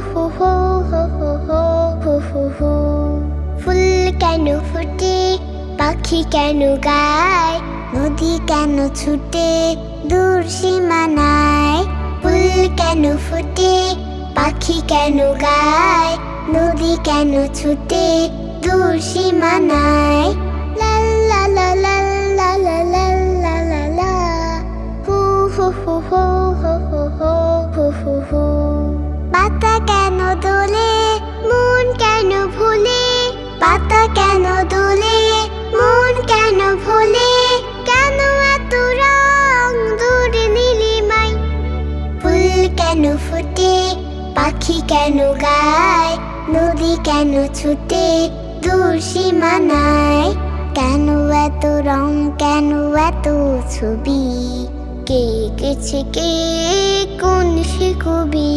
হো হো হো হো হো হো হো হো। ফুল কেন ফোটে, পাখি কেন গায়, নদী কেন ছুটে দূর সীমানায়। ফুল কেন ফোটে, পাখি কেন গায়, নদী কেন ছুটে দূর সীমানায়। লা লা লা লা লা লা লা লা লা লা। হু হু হু হু হু হু হু হু হু হু। পাতা কেন দোলে, মন কেন ভোলে, পাতা কেন দোলে, মন কেন ভোলে, কেন এত রং দূর নীলিমায়। ফুল কেন ফোটে, পাখি কেন গায়, নদী কেন ছুটে দূর সীমানায়। কেন এত রং, কেন এত ছবি, কে এঁকেছে কে, কোন সে কবি।